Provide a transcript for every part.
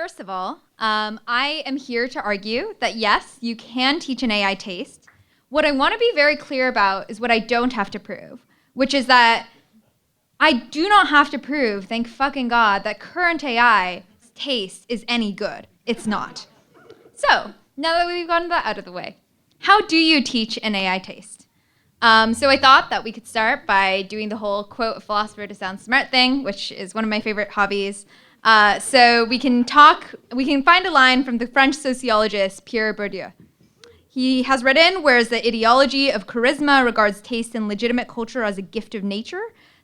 First of all, I am here to argue that yes, you can teach an AI taste. What I want to be very clear about is what I don't have to prove, which is that I do not have to prove, thank fucking God, that current AI's taste is any good. It's not. So, now that we've gotten that out of the way, how do you teach an AI taste? So I thought that we could start by doing the whole quote a philosopher to sound smart thing, which is one of my favorite hobbies. So we can find a line from the French sociologist Pierre Bourdieu. He has written, whereas the ideology of charisma regards taste and legitimate culture as a gift of nature,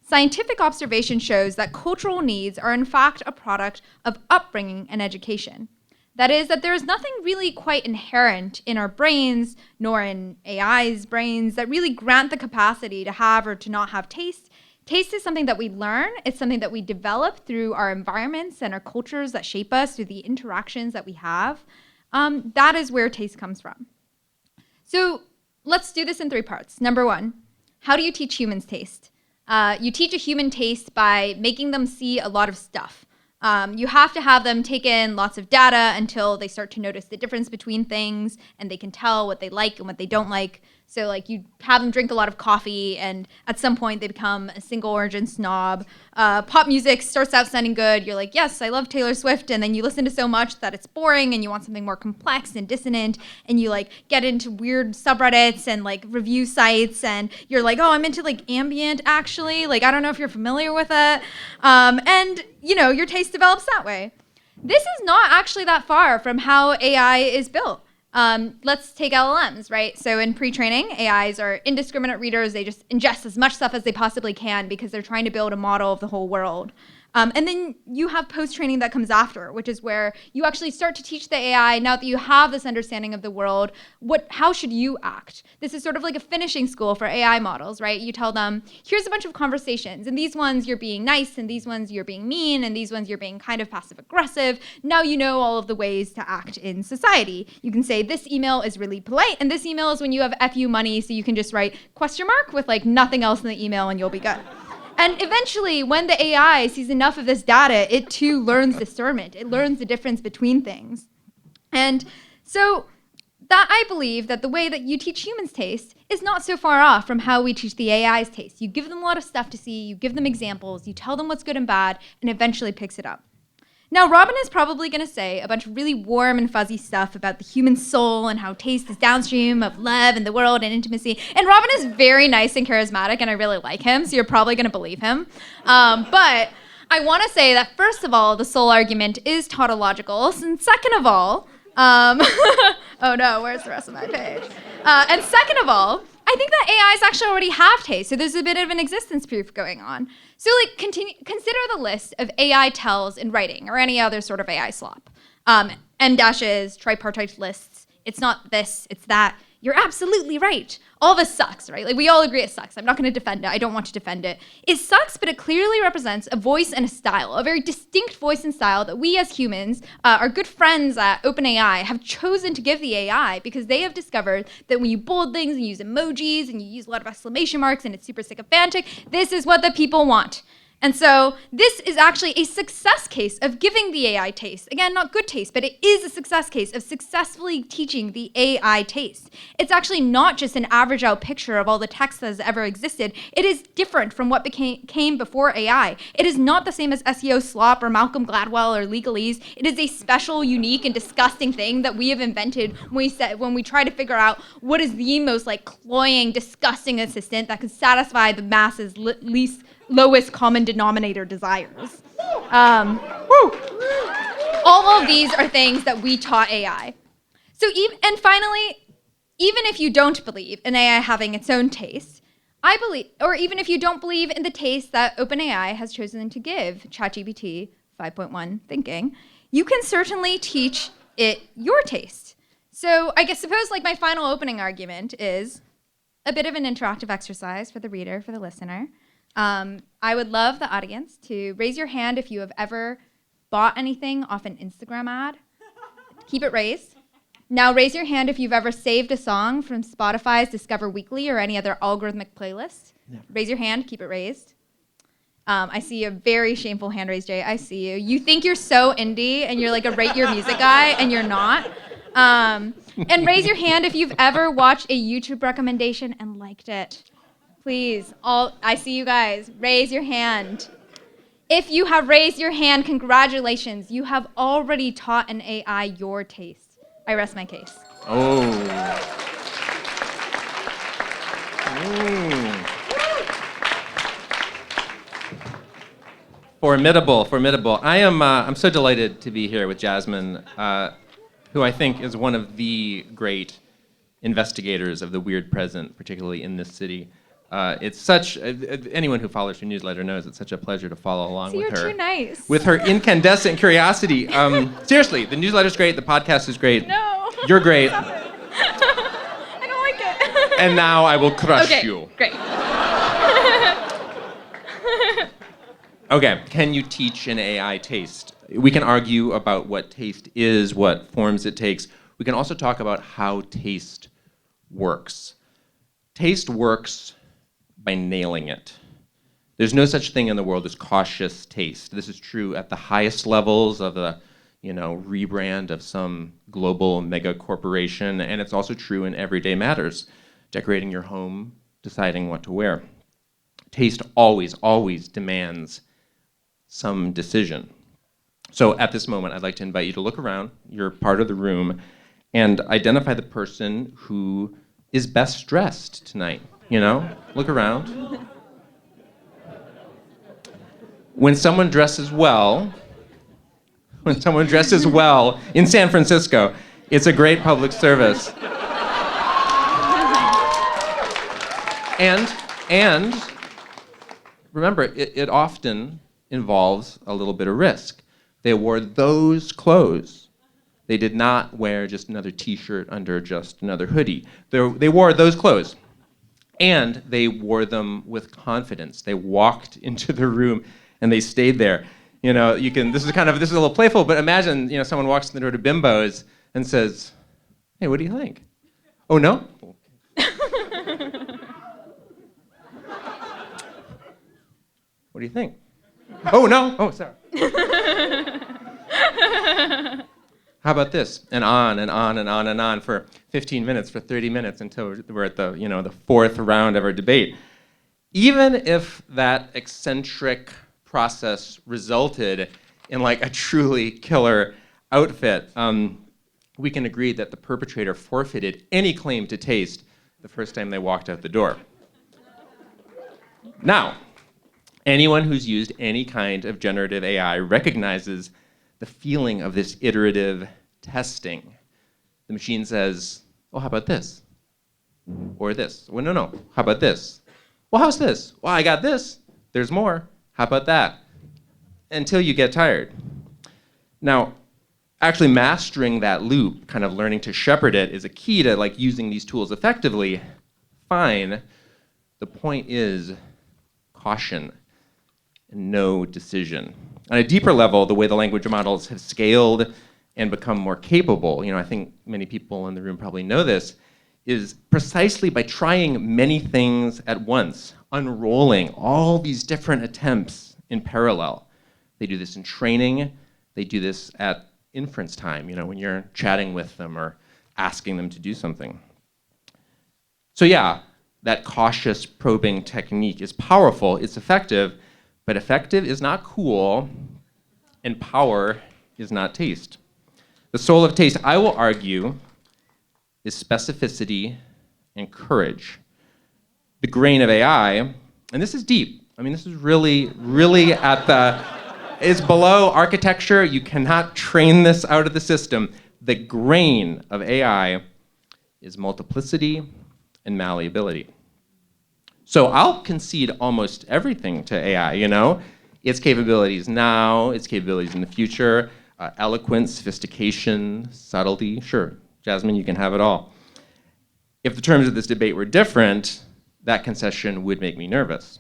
scientific observation shows that cultural needs are in fact a product of upbringing and education. That is, that there is nothing really quite inherent in our brains, nor in AI's brains, that really grant the capacity to have or to not have taste. Taste is something that we learn. It's something that we develop through our environments and our cultures that shape us, through the interactions that we have. That is where taste comes from. So let's do this in 3 parts. Number 1, how do you teach humans taste? You teach a human taste by making them see a lot of stuff. You have to have them take in lots of data until they start to notice the difference between things and they can tell what they like and what they don't like. So like you have them drink a lot of coffee and at some point they become a single origin snob. Pop music starts out sounding good. You're like, yes, I love Taylor Swift. And then you listen to so much that it's boring and you want something more complex and dissonant. And you like get into weird subreddits and like review sites. And you're like, oh, I'm into like ambient actually. Like, I don't know if you're familiar with it. And you know, your taste develops that way. This is not actually that far from how AI is built. Let's take LLMs, right? So in pre-training, AIs are indiscriminate readers. They just ingest as much stuff as they possibly can because they're trying to build a model of the whole world. And then you have post-training that comes after, which is where you actually start to teach the AI, now that you have this understanding of the world, how should you act? This is sort of like a finishing school for AI models, right? You tell them, here's a bunch of conversations, and these ones you're being nice, and these ones you're being mean, and these ones you're being kind of passive-aggressive. Now you know all of the ways to act in society. You can say, this email is really polite, and this email is when you have FU money, so you can just write question mark with like nothing else in the email, and you'll be good. And eventually, when the AI sees enough of this data, it too learns discernment. It learns the difference between things. And so that I believe that the way that you teach humans taste is not so far off from how we teach the AI's taste. You give them a lot of stuff to see, you give them examples, you tell them what's good and bad, and eventually picks it up. Now, Robin is probably going to say a bunch of really warm and fuzzy stuff about the human soul and how taste is downstream of love and the world and intimacy. And Robin is very nice and charismatic, and I really like him, so you're probably going to believe him. But I want to say that, first of all, the soul argument is tautological, and second of all, oh no, where's the rest of my page? And second of all, I think that AIs actually already have taste, so there's a bit of an existence proof going on. So like consider the list of AI tells in writing or any other sort of AI slop. M-dashes, tripartite lists, it's not this, it's that. You're absolutely right. All of this sucks, right? Like we all agree it sucks. I'm not going to defend it. I don't want to defend it. It sucks, but it clearly represents a voice and a style, a very distinct voice and style that we as humans, our good friends at OpenAI, have chosen to give the AI because they have discovered that when you bold things and use emojis and you use a lot of exclamation marks and it's super sycophantic, this is what the people want. And so this is actually a success case of giving the AI taste. Again, not good taste, but it is a success case of successfully teaching the AI taste. It's actually not just an average out picture of all the text that has ever existed. It is different from what came before AI. It is not the same as SEO slop or Malcolm Gladwell or legalese. It is a special, unique, and disgusting thing that we have invented when we try to figure out what is the most like cloying, disgusting assistant that could satisfy the masses' lowest common denominator desires. All of these are things that we taught AI. And finally, even if you don't believe in AI having its own taste, I believe, or even if you don't believe in the taste that OpenAI has chosen to give ChatGPT 5.1 thinking, you can certainly teach it your taste. So I suppose like my final opening argument is a bit of an interactive exercise for the reader, for the listener. I would love the audience to raise your hand if you have ever bought anything off an Instagram ad. Keep it raised. Now raise your hand if you've ever saved a song from Spotify's Discover Weekly or any other algorithmic playlist. Never. Raise your hand, keep it raised. I see a very shameful hand raised, Jay. I see you. You think you're so indie and you're like a rate your music guy, and you're not. And raise your hand if you've ever watched a YouTube recommendation and liked it. Please, I see you guys. Raise your hand. If you have raised your hand, congratulations. You have already taught an AI your taste. I rest my case. Formidable. I'm so delighted to be here with Jasmine, who I think is one of the great investigators of the weird present, particularly in this city. It's such, anyone who follows her newsletter knows it's such a pleasure to follow along with her. You're too nice. With her incandescent curiosity. Seriously, the newsletter's great, the podcast is great. No. You're great. Stop it. I don't like it. And now I will crush you. Great. Okay, can you teach an AI taste? We can argue about what taste is, what forms it takes. We can also talk about how taste works. Taste works by nailing it. There's no such thing in the world as cautious taste. This is true at the highest levels of the, rebrand of some global mega corporation, and it's also true in everyday matters, decorating your home, deciding what to wear. Taste always demands some decision. So at this moment, I'd like to invite you to look around. You're part of the room, and identify the person who is best dressed tonight. Look around. When someone dresses well in San Francisco, it's a great public service. And remember, it often involves a little bit of risk. They wore those clothes. They did not wear just another t-shirt under just another hoodie. They wore those clothes. And they wore them with confidence. They walked into the room and they stayed there. This is a little playful, but imagine, someone walks in the door to Bimbo's and says, "Hey, what do you think?" "Oh, no?" "What do you think?" "Oh, no." "Oh, sorry." "How about this?" And on for 15 minutes, for 30 minutes, until we're at the fourth round of our debate. Even if that eccentric process resulted in a truly killer outfit, we can agree that the perpetrator forfeited any claim to taste the first time they walked out the door. Now, anyone who's used any kind of generative AI recognizes the feeling of this iterative testing. The machine says, "Oh, how about this?" Or this. "Well, no. How about this?" "Well, how's this?" "Well, I got this. There's more. How about that?" Until you get tired. Now, actually mastering that loop, kind of learning to shepherd it, is a key to using these tools effectively. Fine. The point is caution and no decision. On a deeper level, the way the language models have scaled and become more capable, I think many people in the room probably know this, is precisely by trying many things at once, unrolling all these different attempts in parallel. They do this in training. They do this at inference time, when you're chatting with them or asking them to do something. So yeah, that cautious probing technique is powerful, it's effective, but effective is not cool, and power is not taste. The soul of taste, I will argue, is specificity and courage. The grain of AI, and this is deep. This is really it's below architecture. You cannot train this out of the system. The grain of AI is multiplicity and malleability. So I'll concede almost everything to AI, its capabilities now, its capabilities in the future, eloquence, sophistication, subtlety. Sure, Jasmine, you can have it all. If the terms of this debate were different, that concession would make me nervous.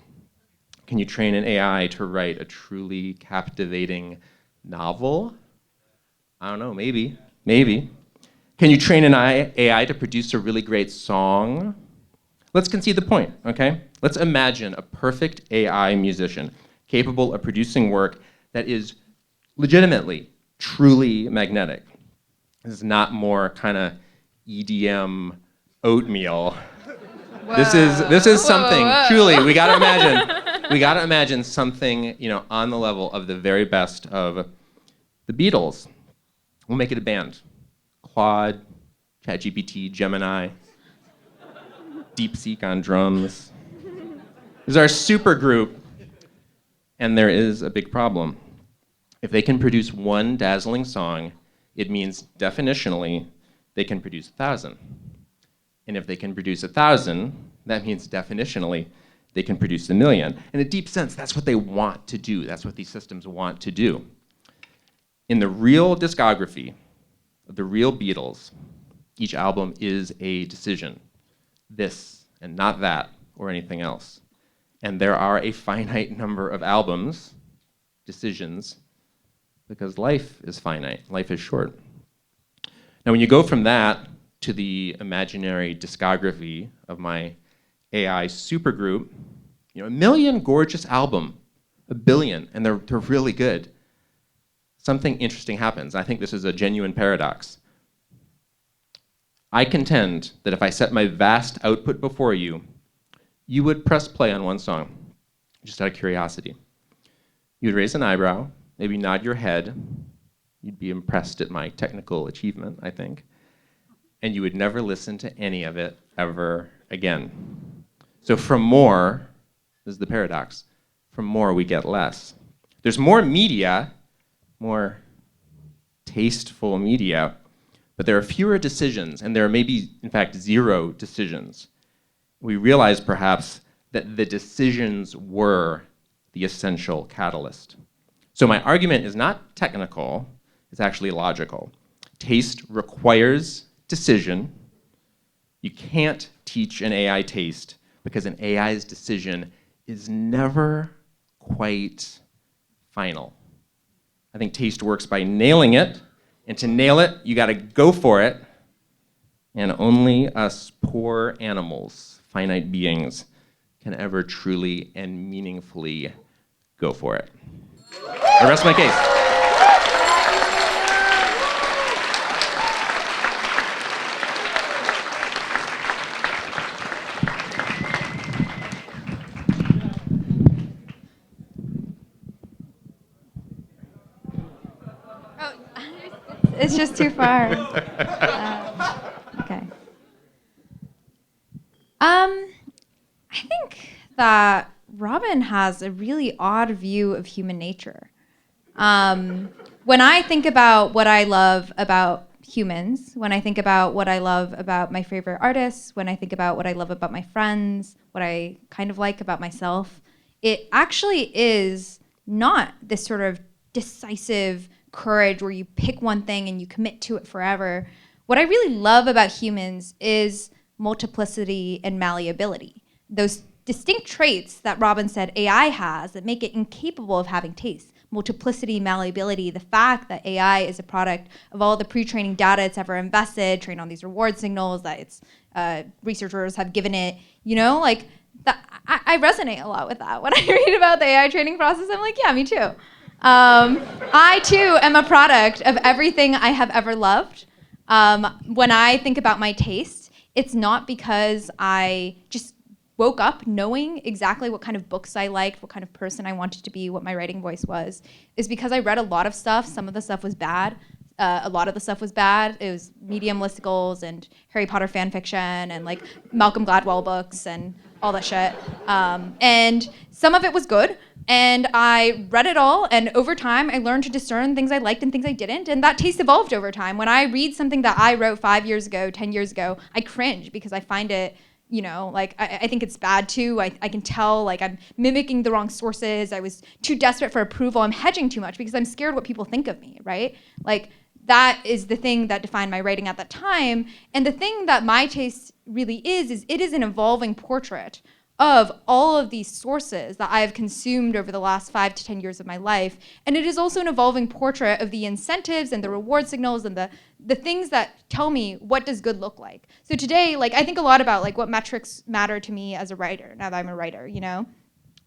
Can you train an AI to write a truly captivating novel? I don't know, maybe. Can you train an AI to produce a really great song? Let's concede the point, okay? Let's imagine a perfect AI musician, capable of producing work that is legitimately, truly magnetic. This is not more kind of EDM oatmeal. This is something, truly, we gotta imagine something, on the level of the very best of the Beatles. We'll make it a band. Claude, ChatGPT, Gemini, DeepSeek on drums. This is our super group, and there is a big problem. If they can produce one dazzling song, it means definitionally they can produce 1,000. And if they can produce 1,000, that means definitionally they can produce 1,000,000. In a deep sense, that's what they want to do. That's what these systems want to do. In the real discography of the real Beatles, each album is a decision. This and not that or anything else. And there are a finite number of albums, decisions, because life is finite, life is short. Now, when you go from that to the imaginary discography of my AI supergroup, 1,000,000 gorgeous album, 1,000,000,000, and they're really good. Something interesting happens. I think this is a genuine paradox. I contend that if I set my vast output before you, you would press play on one song, just out of curiosity. You'd raise an eyebrow, maybe nod your head. You'd be impressed at my technical achievement, I think. And you would never listen to any of it ever again. So from more, this is the paradox, from more we get less. There's more media, more tasteful media, but there are fewer decisions, and there are maybe, in fact, 0 decisions. We realize perhaps that the decisions were the essential catalyst. So my argument is not technical, it's actually logical. Taste requires decision. You can't teach an AI taste because an AI's decision is never quite final. I think taste works by nailing it, and to nail it, you gotta go for it, and only us poor animals, finite beings, can ever truly and meaningfully go for it. I rest my case. It's just too far. Okay. I think that Robin has a really odd view of human nature. When I think about what I love about humans, when I think about what I love about my favorite artists, when I think about what I love about my friends, what I kind of like about myself, it actually is not this sort of decisive courage where you pick one thing and you commit to it forever. What I really love about humans is multiplicity and malleability. Those distinct traits that Robin said AI has that make it incapable of having taste. Multiplicity, malleability, the fact that AI is a product of all the pre-training data it's ever invested, trained on these reward signals that its researchers have given it, I resonate a lot with that. When I read about the AI training process, I'm like, yeah, me too. I too am a product of everything I have ever loved. When I think about my taste, it's not because I just woke up knowing exactly what kind of books I liked, what kind of person I wanted to be, what my writing voice was. It's because I read a lot of stuff. Some of the stuff was bad. A lot of the stuff was bad. It was medium listicles and Harry Potter fan fiction and like Malcolm Gladwell books and all that shit. And some of it was good. And I read it all, and over time, I learned to discern things I liked and things I didn't, and that taste evolved over time. When I read something that I wrote 5 years ago, 10 years ago, I cringe because I find it, I think it's bad too. I can tell, I'm mimicking the wrong sources. I was too desperate for approval. I'm hedging too much because I'm scared what people think of me, right? That is the thing that defined my writing at that time. And the thing that my taste really is it is an evolving portrait of all of these sources that I've consumed over the last 5 to 10 years of my life. And it is also an evolving portrait of the incentives and the reward signals and the things that tell me what does good look like. So today, I think a lot about what metrics matter to me as a writer, now that I'm a writer,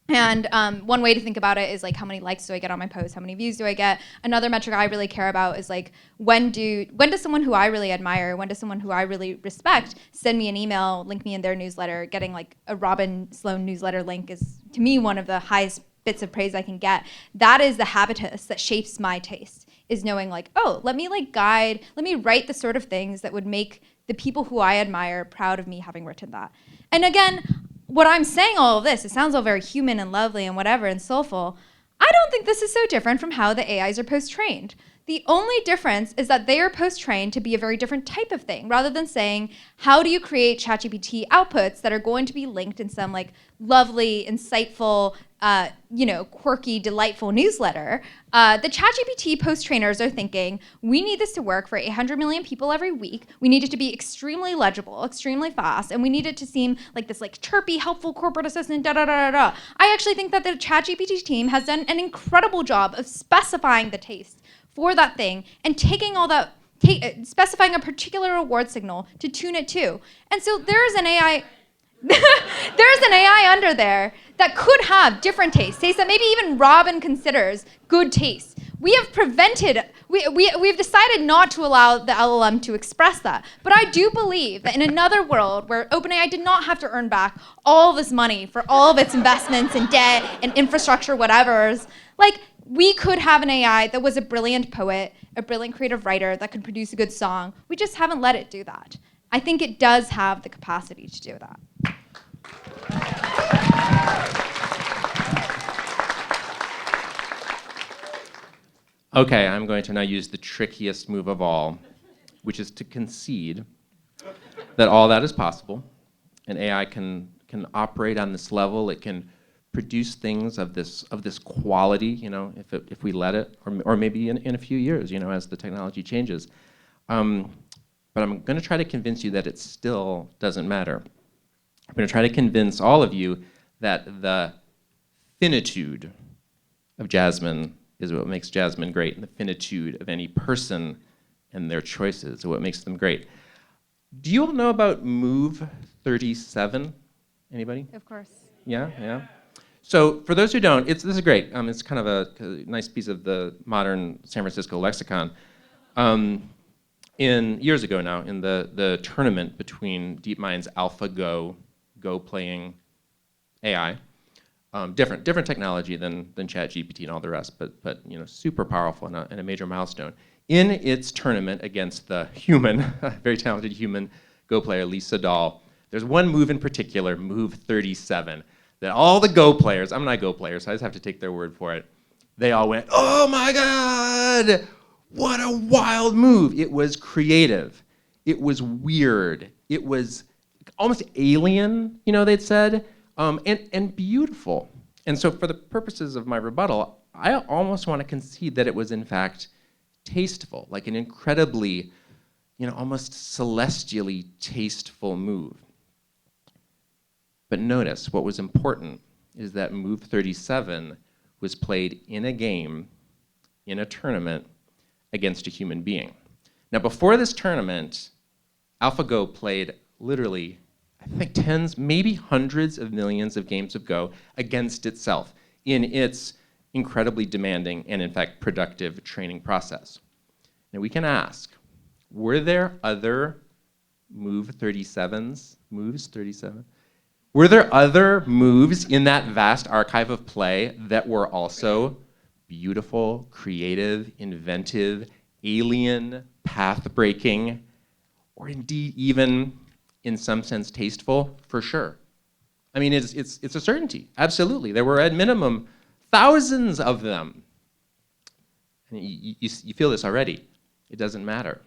And one way to think about it is like, how many likes do I get on my post? How many views do I get? Another metric I really care about is like, when does someone who I really admire, when does someone who I really respect send me an email, link me in their newsletter? Getting like a Robin Sloan newsletter link is, to me, one of the highest bits of praise I can get. That is the habitus that shapes my taste, is knowing like, oh, let me write the sort of things that would make the people who I admire proud of me having written that. And again, what I'm saying, all of this, it sounds all very human and lovely and whatever and soulful. I don't think this is so different from how the AIs are post-trained. The only difference is that they are post-trained to be a very different type of thing, rather than saying, how do you create ChatGPT outputs that are going to be linked in some like lovely, insightful, quirky, delightful newsletter. The ChatGPT post-trainers are thinking, we need this to work for 800 million people every week. We need it to be extremely legible, extremely fast, and we need it to seem like this like chirpy, helpful corporate assistant, da-da-da-da-da. I actually think that the ChatGPT team has done an incredible job of specifying the taste for that thing and taking all that, specifying a particular reward signal to tune it to. And so there's an AI under there that could have different tastes that maybe even Robin considers good taste. We've decided not to allow the LLM to express that. But I do believe that in another world where OpenAI did not have to earn back all this money for all of its investments and debt and infrastructure, whatever's, like, we could have an AI that was a brilliant poet, a brilliant creative writer that could produce a good song. We just haven't let it do that. I think it does have the capacity to do that. Okay, I'm going to now use the trickiest move of all, which is to concede that all that is possible. An AI can operate on this level. It can produce things of this quality, if we let it, or maybe in a few years, as the technology changes. But I'm going to try to convince you that it still doesn't matter. I'm going to try to convince all of you that the finitude of Jasmine is what makes Jasmine great, and the finitude of any person and their choices are what makes them great. Do you all know about Move 37? Anybody? Of course. Yeah. So for those who don't, this is great. It's kind of a nice piece of the modern San Francisco lexicon. Years ago now, in the tournament between DeepMind's AlphaGo playing AI, different technology than ChatGPT and all the rest, but super powerful and a major milestone. In its tournament against the human, very talented human Go player Lisa Dahl, there's one move in particular, Move 37, that all the Go players, I'm not a Go player, so I just have to take their word for it, they all went, oh my God, what a wild move. It was creative. It was weird. It was almost alien, they'd said, and beautiful. And so for the purposes of my rebuttal, I almost want to concede that it was in fact tasteful, like an incredibly, almost celestially tasteful move. But notice, what was important is that Move 37 was played in a game, in a tournament, against a human being. Now, before this tournament, AlphaGo played literally, I think tens, maybe hundreds of millions of games of Go against itself in its incredibly demanding and, in fact, productive training process. Now, we can ask, were there other Moves 37? Were there other moves in that vast archive of play that were also beautiful, creative, inventive, alien, path-breaking, or indeed even, in some sense, tasteful? For sure. I mean, it's a certainty. Absolutely. There were, at minimum, thousands of them. And you feel this already. It doesn't matter.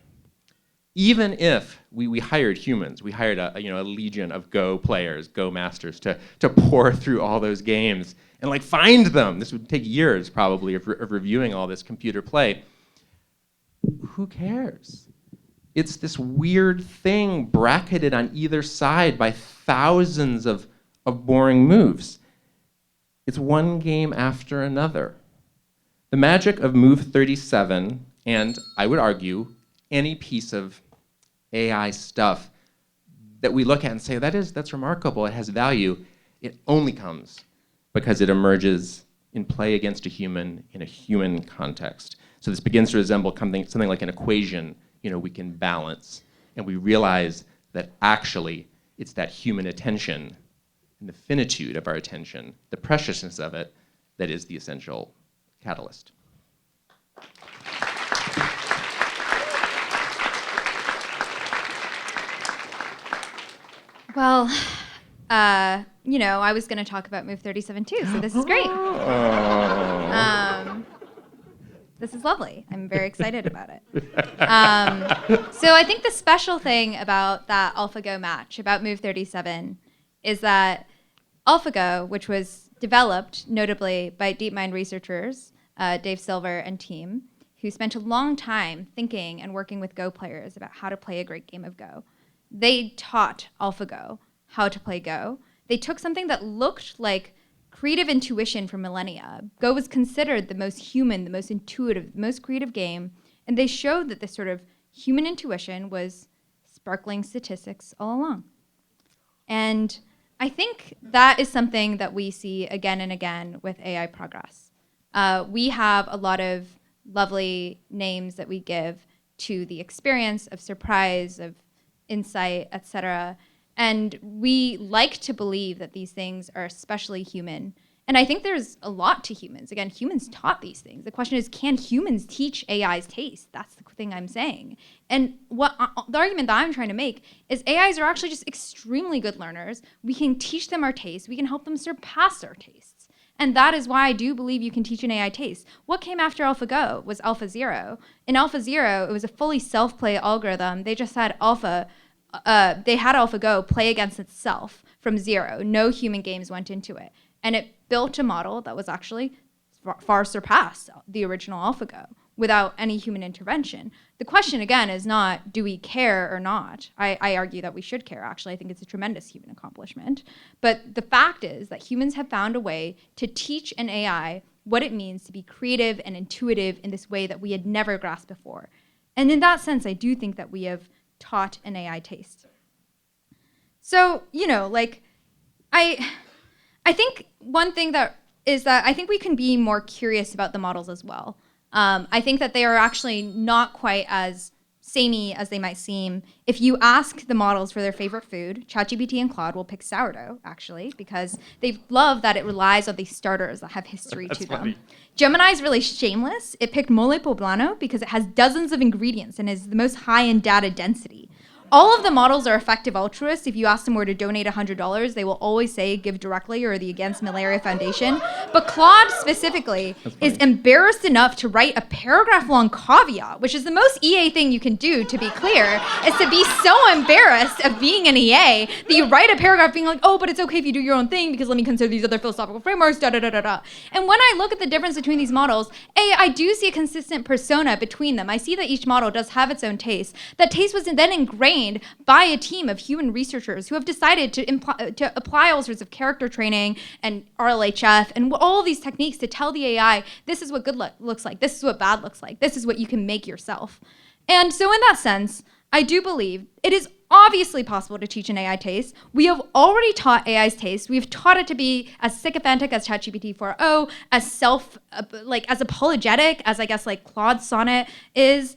Even if we hired humans, we hired a legion of Go players, Go masters, to pour through all those games and find them. This would take years probably of reviewing all this computer play. Who cares? It's this weird thing bracketed on either side by thousands of boring moves. It's one game after another. The magic of Move 37, and I would argue any piece of AI stuff that we look at and say, that's remarkable, it has value, it only comes because it emerges in play against a human in a human context. So this begins to resemble something like an equation, we can balance, and we realize that actually it's that human attention and the finitude of our attention, the preciousness of it, that is the essential catalyst. Well, I was going to talk about Move 37 too, so this is great. This is lovely. I'm very excited about it. So I think the special thing about that AlphaGo match, about Move 37, is that AlphaGo, which was developed notably by DeepMind researchers, Dave Silver and team, who spent a long time thinking and working with Go players about how to play a great game of Go. They taught AlphaGo how to play Go. They took something that looked like creative intuition for millennia. Go was considered the most human, the most intuitive, the most creative game, and they showed that this sort of human intuition was sparkling statistics all along. And I think that is something that we see again and again with AI progress. We have a lot of lovely names that we give to the experience of surprise, of insight, etc. And we like to believe that these things are especially human. And I think there's a lot to humans. Again, humans taught these things. The question is, can humans teach AI's taste? That's the thing I'm saying. And the argument that I'm trying to make is AIs are actually just extremely good learners. We can teach them our taste. We can help them surpass our tastes. And that is why I do believe you can teach an AI taste. What came after AlphaGo was AlphaZero. In AlphaZero, it was a fully self-play algorithm. They just had AlphaGo play against itself from zero. No human games went into it. And it built a model that was actually far surpassed the original AlphaGo without any human intervention. The question, again, is not, do we care or not? I argue that we should care, actually. I think it's a tremendous human accomplishment. But the fact is that humans have found a way to teach an AI what it means to be creative and intuitive in this way that we had never grasped before. And in that sense, I do think that we have taught an AI taste. So, I think one thing that I think we can be more curious about the models as well. I think that they are actually not quite as samey as they might seem. If you ask the models for their favorite food, ChatGPT and Claude will pick sourdough, actually, because they love that it relies on these starters that have history to them. Funny. Gemini is really shameless. It picked mole poblano because it has dozens of ingredients and is the most high in data density. All of the models are effective altruists. If you ask them where to donate $100, they will always say give directly or the Against Malaria Foundation. But Claude specifically is embarrassed enough to write a paragraph-long caveat, which is the most EA thing you can do, to be clear, is to be so embarrassed of being an EA that you write a paragraph being like, oh, but it's okay if you do your own thing because let me consider these other philosophical frameworks, da-da-da-da-da. And when I look at the difference between these models, I do see a consistent persona between them. I see that each model does have its own taste. That taste was then ingrained by a team of human researchers who have decided to apply all sorts of character training and RLHF and all these techniques to tell the AI, this is what good looks like, this is what bad looks like, this is what you can make yourself. And so in that sense, I do believe it is obviously possible to teach an AI taste. We have already taught AI's taste. We've taught it to be as sycophantic as ChatGPT 4.0, as apologetic as I guess like Claude Sonnet is.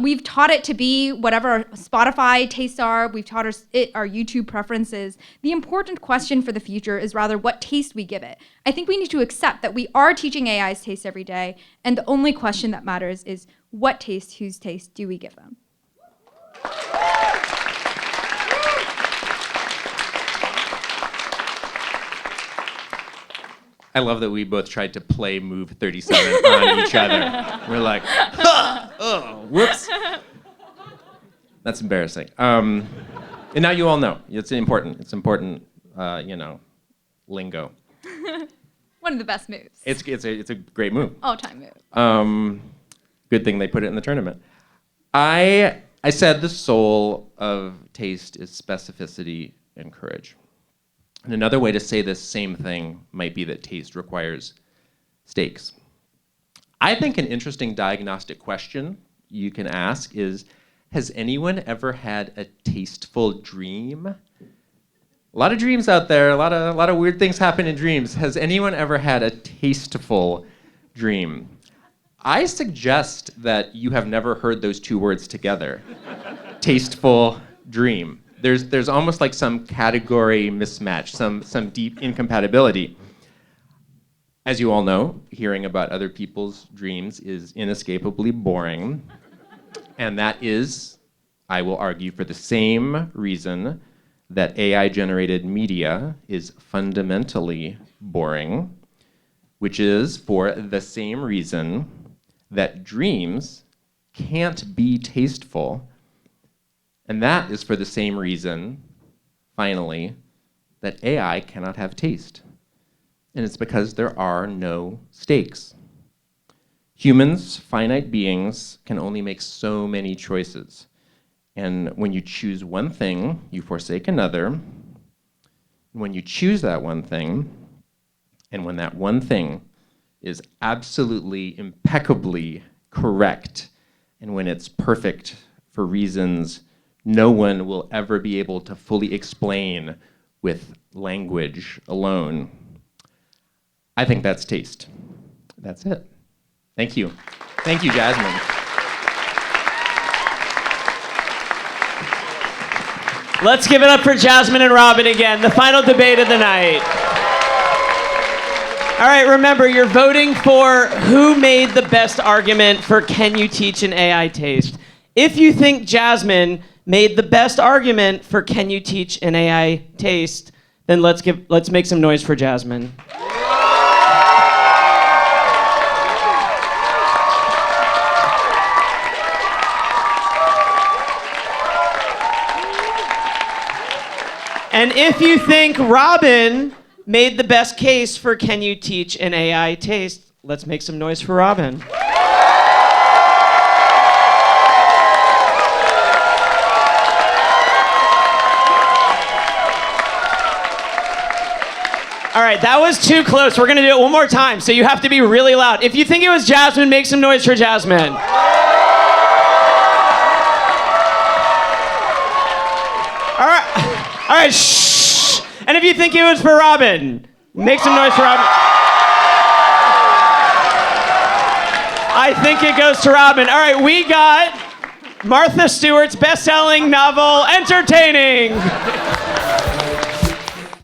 We've taught it to be whatever our Spotify tastes are. We've taught it our YouTube preferences. The important question for the future is rather what taste we give it. I think we need to accept that we are teaching AI's taste every day, and the only question that matters is what taste, whose taste do we give them? I love that we both tried to play Move 37 on each other. We're like, oh, whoops. That's embarrassing. And now you all know. It's important, lingo. One of the best moves. It's a great move. All-time move. Good thing they put it in the tournament. I said the soul of taste is specificity and courage. And another way to say this same thing might be that taste requires stakes. I think an interesting diagnostic question you can ask is, has anyone ever had a tasteful dream? A lot of dreams out there. A lot of weird things happen in dreams. Has anyone ever had a tasteful dream? I suggest that you have never heard those two words together. Tasteful dream. There's almost like some category mismatch, some deep incompatibility. As you all know, hearing about other people's dreams is inescapably boring. And that is, I will argue, for the same reason that AI-generated media is fundamentally boring, which is for the same reason that dreams can't be tasteful. And that is for the same reason, finally, that AI cannot have taste. And it's because there are no stakes. Humans, finite beings, can only make so many choices. And when you choose one thing, you forsake another. When you choose that one thing, and when that one thing is absolutely, impeccably correct, and when it's perfect for reasons no one will ever be able to fully explain with language alone, I think that's taste. That's it. Thank you. Thank you, Jasmine. Let's give it up for Jasmine and Robin again, the final debate of the night. All right, remember, you're voting for who made the best argument for can you teach an AI taste. If you think Jasmine made the best argument for can you teach an AI taste, then let's make some noise for Jasmine. And if you think Robin made the best case for can you teach an AI taste, let's make some noise for Robin. All right, that was too close. We're going to do it one more time, so you have to be really loud. If you think it was Jasmine, make some noise for Jasmine. All right, shh. And if you think it was for Robin, make some noise for Robin. I think it goes to Robin. All right, we got Martha Stewart's best-selling novel, Entertaining.